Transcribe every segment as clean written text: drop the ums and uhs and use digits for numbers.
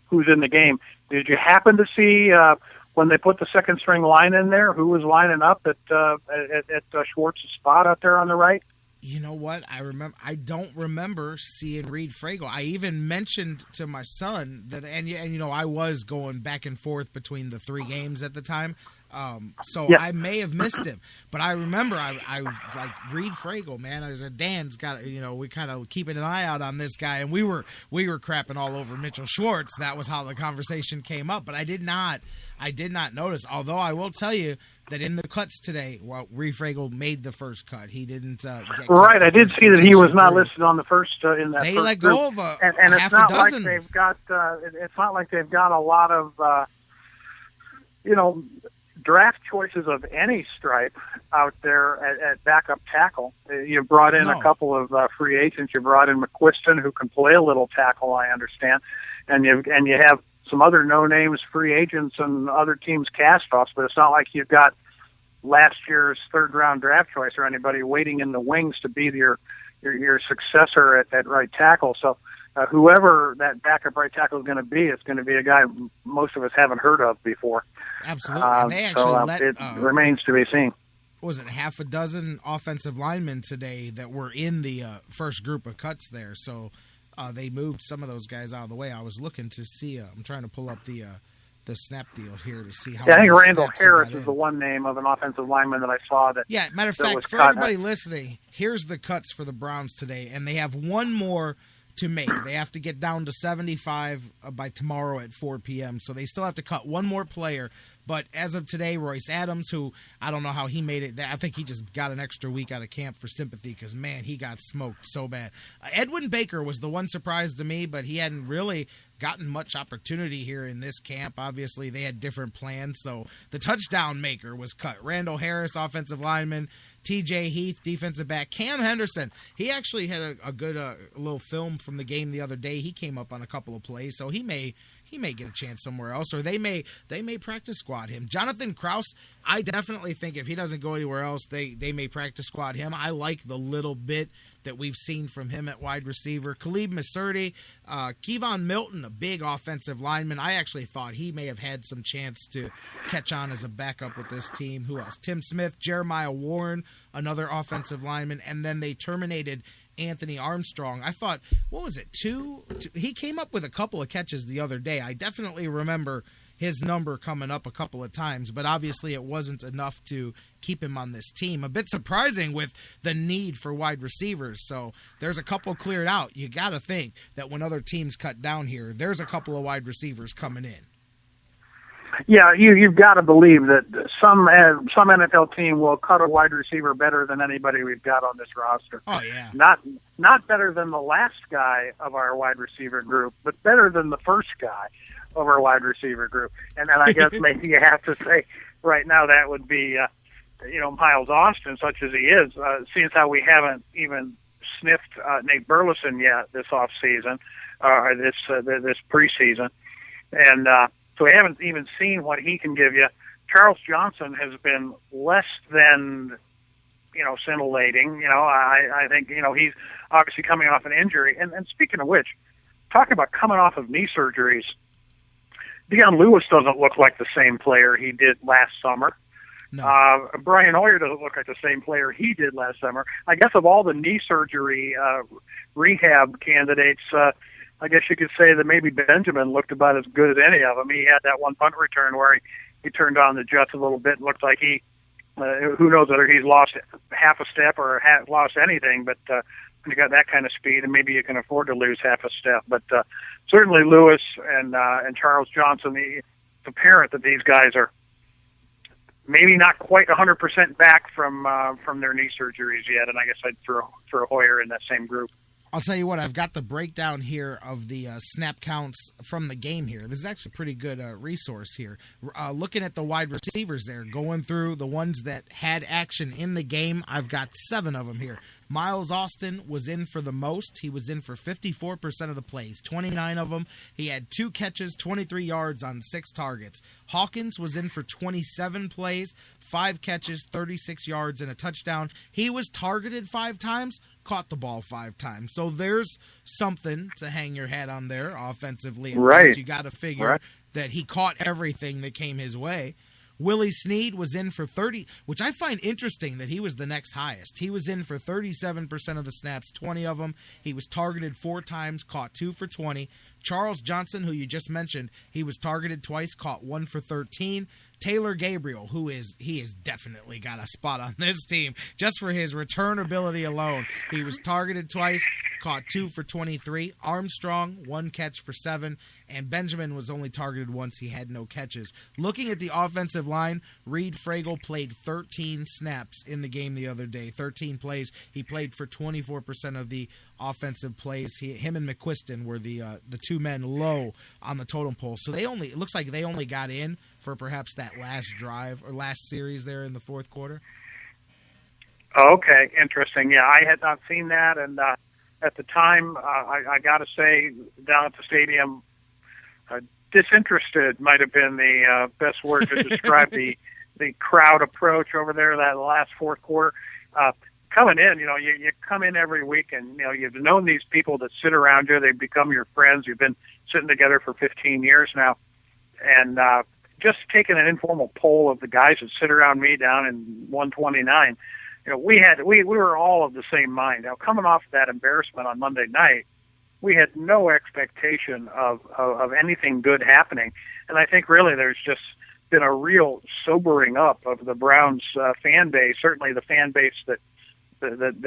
who's in the game. Did you happen to see when they put the second string line in there, who was lining up at Schwartz's spot out there on the right? You know what? I don't remember seeing Reed Fragel. I even mentioned to my son that, and you know, I was going back and forth between the 3 games at the time. So I may have missed him, but I remember I was like, Reed Fragel, man. I said, Dan's got, you know, we kind of keeping an eye out on this guy, and we were crapping all over Mitchell Schwartz. That was how the conversation came up, but I did not notice. Although I will tell you that in the cuts today, well, Reed Fragel made the first cut. He didn't get right. I did see that he was not listed on the first in that. They first let group. go of and half it's not a dozen. like they've got. It's not like they've got a lot of, you know, draft choices of any stripe out there at backup tackle. You brought in a couple of free agents. You brought in McQuiston, who can play a little tackle, I understand, and you have some other no-names free agents and other teams' cast-offs, but it's not like you've got last year's third-round draft choice or anybody waiting in the wings to be your successor at right tackle. So whoever that backup right tackle is going to be, it's going to be a guy most of us haven't heard of before. Absolutely. And they actually it remains to be seen. Was it half a dozen offensive linemen today that were in the first group of cuts there? So they moved some of those guys out of the way. I was looking to see. I'm trying to pull up the snap deal here to see how. Yeah, I think Randall Harris is the one name of an offensive lineman that I saw that. Yeah, matter of fact, for everybody listening, here's the cuts for the Browns today, and they have one more to make. They have to get down to 75 by tomorrow at 4 p.m., so they still have to cut one more player. But as of today, Royce Adams, who I don't know how he made it. I think he just got an extra week out of camp for sympathy because, man, he got smoked so bad. Edwin Baker was the one surprise to me, but he hadn't really gotten much opportunity here in this camp. Obviously, they had different plans, so the touchdown maker was cut. Randall Harris, offensive lineman. TJ Heath, defensive back. Cam Henderson, he actually had a good little film from the game the other day. He came up on a couple of plays, so he may get a chance somewhere else, or they may practice squad him. Jonathan Krause, I definitely think if he doesn't go anywhere else, they may practice squad him. I like the little bit that we've seen from him at wide receiver. Khalid Masurdi, Kevon Milton, a big offensive lineman. I actually thought he may have had some chance to catch on as a backup with this team. Who else? Tim Smith, Jeremiah Warren, another offensive lineman, and then they terminated Anthony Armstrong. I thought, what was it, two? He came up with a couple of catches the other day. I definitely remember his number coming up a couple of times, but obviously it wasn't enough to keep him on this team. A bit surprising with the need for wide receivers. So there's a couple cleared out. You got to think that when other teams cut down here, there's a couple of wide receivers coming in. Yeah, you've got to believe that some NFL team will cut a wide receiver better than anybody we've got on this roster. Oh yeah, not better than the last guy of our wide receiver group, but better than the first guy of our wide receiver group. And then I guess maybe you have to say right now that would be Miles Austin, such as he is. Seeing how we haven't even sniffed Nate Burleson yet this off season, this preseason, and. So we haven't even seen what he can give you. Charles Johnson has been less than, scintillating. I think, he's obviously coming off an injury. And speaking of which, talking about coming off of knee surgeries, Deion Lewis doesn't look like the same player he did last summer. No. Brian Hoyer doesn't look like the same player he did last summer. I guess of all the knee surgery rehab candidates, I guess you could say that maybe Benjamin looked about as good as any of them. He had that one punt return where he turned on the jets a little bit and looked like he, who knows whether he's lost half a step or lost anything, but when you got that kind of speed, and maybe you can afford to lose half a step. But certainly Lewis and Charles Johnson, it's apparent that these guys are maybe not quite 100% back from their knee surgeries yet, and I guess I'd throw Hoyer in that same group. I'll tell you what, I've got the breakdown here of the snap counts from the game here. This is actually a pretty good resource here. Looking at the wide receivers there, going through the ones that had action in the game, I've got 7 of them here. Miles Austin was in for the most. He was in for 54% of the plays, 29 of them. He had 2 catches, 23 yards on 6 targets. Hawkins was in for 27 plays, 5 catches, 36 yards, and a touchdown. He was targeted 5 times, caught the ball 5 times. So there's something to hang your hat on there offensively. At least you got to figure that he caught everything that came his way. Willie Snead was in for 30, which I find interesting that he was the next highest. He was in for 37% of the snaps, 20 of them. He was targeted 4 times, caught 2 for 20. Charles Johnson, who you just mentioned, he was targeted twice, caught 1 for 13. Taylor Gabriel, he has definitely got a spot on this team just for his return ability alone. He was targeted twice, caught 2 for 23. Armstrong, 1 catch for 7. And Benjamin was only targeted once. He had no catches. Looking at the offensive line, Reed Fragel played 13 snaps in the game the other day. 13 plays. He played for 24% of the offensive plays. Him and McQuiston were the 2 men low on the totem pole. So it looks like they only got in for perhaps that last drive or last series there in the fourth quarter. Okay, interesting. Yeah, I had not seen that, and at the time, I got to say, down at the stadium, disinterested might have been the best word to describe the crowd approach over there that last fourth quarter. Coming in, you come in every week, and you've known these people that sit around you. They've become your friends. You've been sitting together for 15 years now, and just taking an informal poll of the guys that sit around me down in 129. We were all of the same mind. Now, coming off that embarrassment on Monday night, we had no expectation of anything good happening. And I think really there's just been a real sobering up of the Browns fan base, certainly the fan base that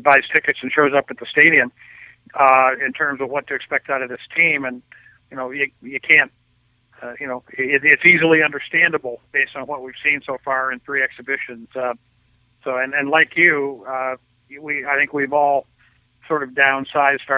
buys tickets and shows up at the stadium, in terms of what to expect out of this team. And, you can't, it's easily understandable based on what we've seen so far in 3 exhibitions. And like you, I think we've all sort of downsized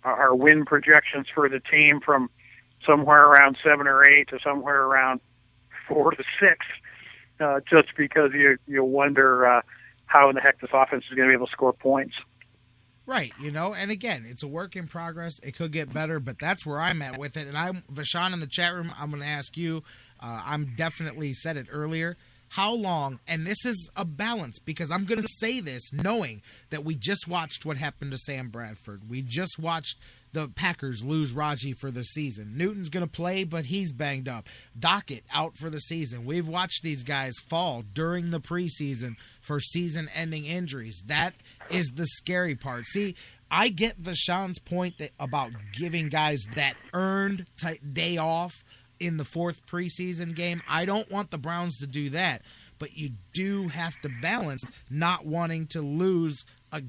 our win projections for the team from somewhere around 7 or 8 to somewhere around 4 to 6, just because you wonder how in the heck this offense is going to be able to score points. Right, and again, it's a work in progress. It could get better, but that's where I'm at with it. And Vashawn in the chat room, I'm going to ask you, I'm definitely said it earlier, how long, and this is a balance, because I'm going to say this knowing that we just watched what happened to Sam Bradford. We just watched the Packers lose Raji for the season. Newton's going to play, but he's banged up. Dockett out for the season. We've watched these guys fall during the preseason for season-ending injuries. That is the scary part. See, I get Vashawn's point about giving guys that earned day off in the 4th preseason game. I don't want the Browns to do that, but you do have to balance not wanting to lose a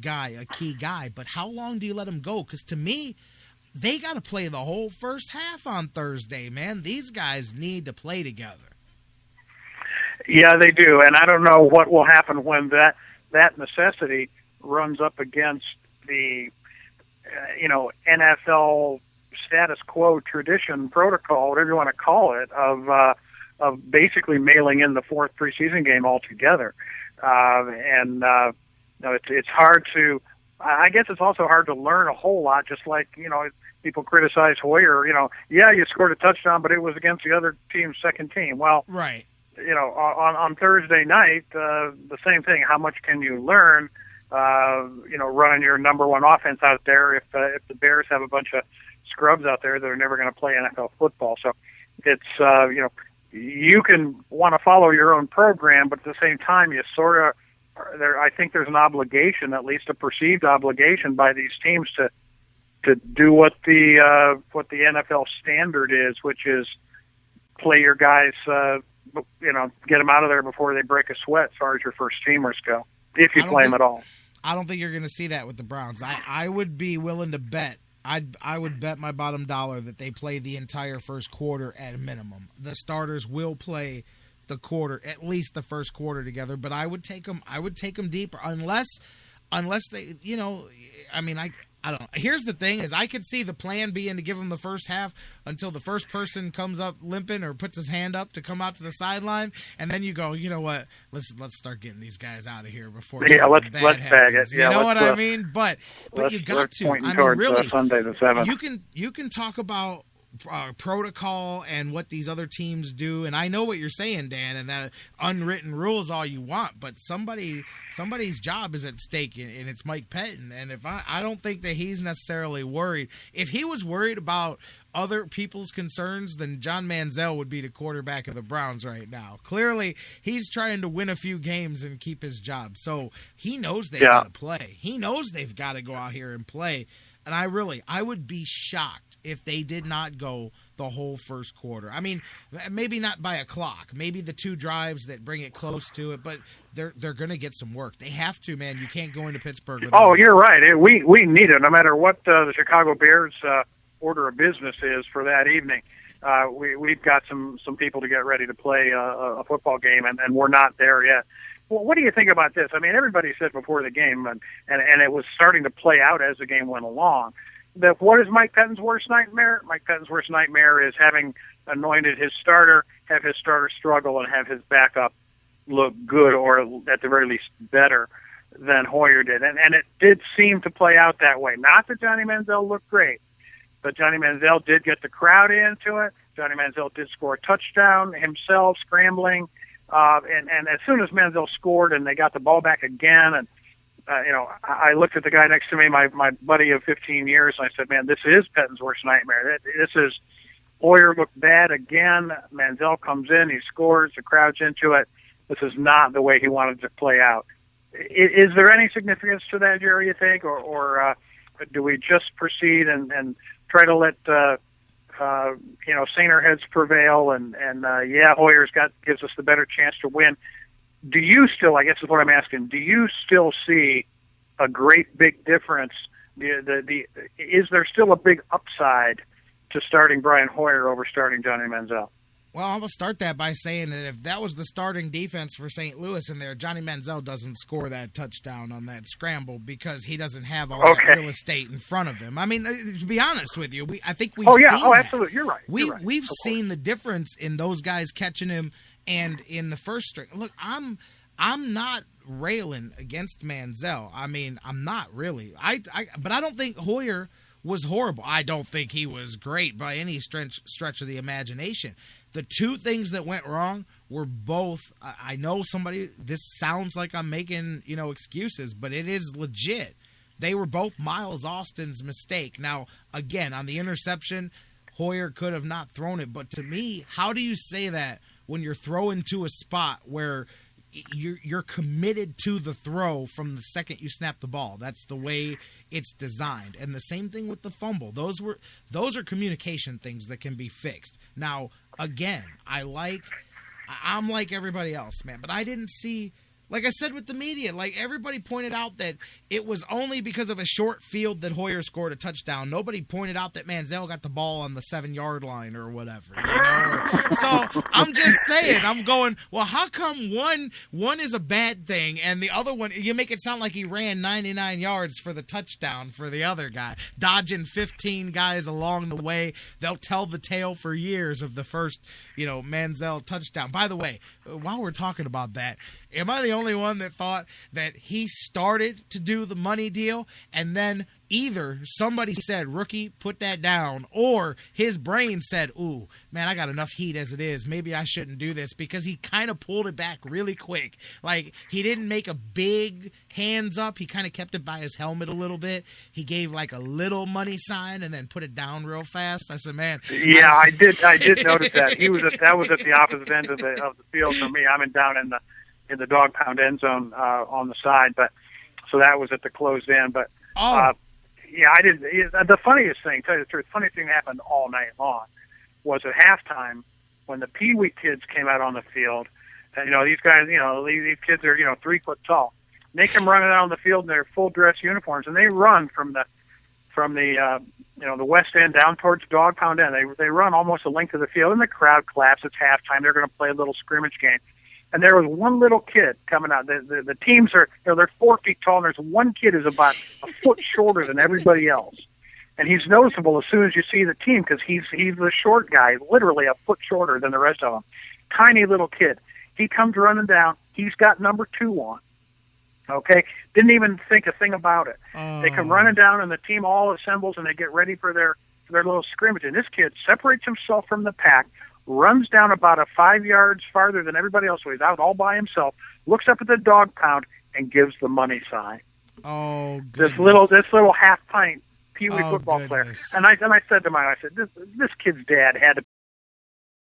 key guy. But how long do you let him go? Because to me, they got to play the whole first half on Thursday, man. These guys need to play together. Yeah, they do, and I don't know what will happen when that necessity runs up against the NFL status quo, tradition, protocol, whatever you want to call it, of basically mailing in the 4th preseason game altogether. It's hard to. I guess it's also hard to learn a whole lot. Just like people criticize Hoyer. You scored a touchdown, but it was against the other team's second team. Well, right. On Thursday night, the same thing. How much can you learn? Running your number 1 offense out there if the Bears have a bunch of scrubs out there that are never going to play NFL football. So it's, you can want to follow your own program, but at the same time, you sort of, I think there's an obligation, at least a perceived obligation by these teams to do what the NFL standard is, which is play your guys, get them out of there before they break a sweat as far as your first teamers go, if you play them at all. I don't think you're going to see that with the Browns. I would be willing to bet. I would bet my bottom dollar that they play the entire first quarter at a minimum. The starters will play the quarter, at least the first quarter together. But I would take them. I would take them deeper, unless they. I don't know. Here's the thing: is I could see the plan being to give him the first half until the first person comes up limping or puts his hand up to come out to the sideline, and then you go, you know what? Let's start getting these guys out of here before let's bad bag it. Yeah, you know what I mean? But you got to. I mean, really, Sunday the 7th. You can talk about protocol and what these other teams do, and I know what you're saying, Dan, and that unwritten rules all you want, but somebody's job is at stake, and it's Mike Pettin. And if I don't think that he's necessarily worried. If he was worried about other people's concerns, then John Manziel would be the quarterback of the Browns right now. Clearly, he's trying to win a few games and keep his job, so he knows they've got to play. He knows they've got to go out here and play. And I would be shocked if they did not go the whole first quarter. I mean, maybe not by a clock. Maybe the 2 drives that bring it close to it, but they're going to get some work. They have to, man. You can't go into Pittsburgh without you're right. We need it, no matter what the Chicago Bears' order of business is for that evening. We've got some people to get ready to play a football game, and we're not there yet. Well, what do you think about this? I mean, everybody said before the game, and it was starting to play out as the game went along, that what is Mike Pettin's worst nightmare? Mike Pettin's worst nightmare is having anointed his starter, have his starter struggle, and have his backup look good, or at the very least better than Hoyer did. And it did seem to play out that way. Not that Johnny Manziel looked great, but Johnny Manziel did get the crowd into it. Johnny Manziel did score a touchdown himself, scrambling. And as soon as Manziel scored and they got the ball back again, and I looked at the guy next to me, my buddy of 15 years, and I said, man, this is Pettin's worst nightmare. This is Hoyer looked bad again. Manziel comes in, he scores, the crowd's into it. This is not the way he wanted to play out. Is there any significance to that, Jerry, you think, or do we just proceed and try to let saner heads prevail, and Hoyer's gives us the better chance to win. Do you still, I guess is what I'm asking, do you still see a great big difference? Is there still a big upside to starting Brian Hoyer over starting Johnny Manziel? Well, I'm going to start that by saying that if that was the starting defense for St. Louis in there, Johnny Manziel doesn't score that touchdown on that scramble because he doesn't have all that real estate in front of him. I mean, to be honest with you, I think we've seen that. Absolutely, you're right. We've seen the difference in those guys catching him and in the first string. Look, I'm not railing against Manziel. I mean, I'm not really. But I don't think Hoyer was horrible. I don't think he was great by any stretch of the imagination. The 2 things that went wrong were both, I know this sounds like I'm making, excuses, but it is legit. They were both Miles Austin's mistake. Now, again, on the interception, Hoyer could have not thrown it, but to me, how do you say that when you're throwing to a spot where you're committed to the throw from the second you snap the ball? That's the way it's designed. And the same thing with the fumble. Those are communication things that can be fixed. Now, again, I'm like everybody else, man, but I didn't see, like I said with the media, like everybody pointed out that it was only because of a short field that Hoyer scored a touchdown. Nobody pointed out that Manziel got the ball on the 7-yard line or whatever. So I'm just saying, I'm going, well, how come one is a bad thing and the other one, you make it sound like he ran 99 yards for the touchdown for the other guy, dodging 15 guys along the way. They'll tell the tale for years of the first, Manziel touchdown. By the way, while we're talking about that, am I the only one that thought that he started to do the money deal and then either somebody said, rookie, put that down, or his brain said, ooh, man, I got enough heat as it is. Maybe I shouldn't do this, because he kind of pulled it back really quick. Like, he didn't make a big hands up. He kind of kept it by his helmet a little bit. He gave like a little money sign and then put it down real fast. I said, man. Yeah, I did notice that. That was at the opposite end of the field for me. I'm down in the dog pound end zone on the side, but so that was at the closed end. But yeah, I didn't. The funniest thing, tell you the truth, funniest thing happened all night long was at halftime when the Pee Wee kids came out on the field. And these guys, these kids are 3 foot tall. They come running out on the field in their full dress uniforms, and they run from the the west end down towards dog pound end. They run almost the length of the field, and the crowd claps. It's halftime. They're going to play a little scrimmage game. And there was one little kid coming out. The teams are, they're 4 feet tall, and there's one kid who's about a foot shorter than everybody else. And he's noticeable as soon as you see the team because he's the short guy, literally a foot shorter than the rest of them. Tiny little kid. He comes running down. He's got number 2 on. Okay? Didn't even think a thing about it. They come running down, and the team all assembles, and they get ready for their little scrimmage. And this kid separates himself from the pack, runs down about 5 yards farther than everybody else, so he's out all by himself, looks up at the dog pound, and gives the money sign. Oh, goodness. This little half-pint Pee Wee football player. And I said to him, I said, this kid's dad had to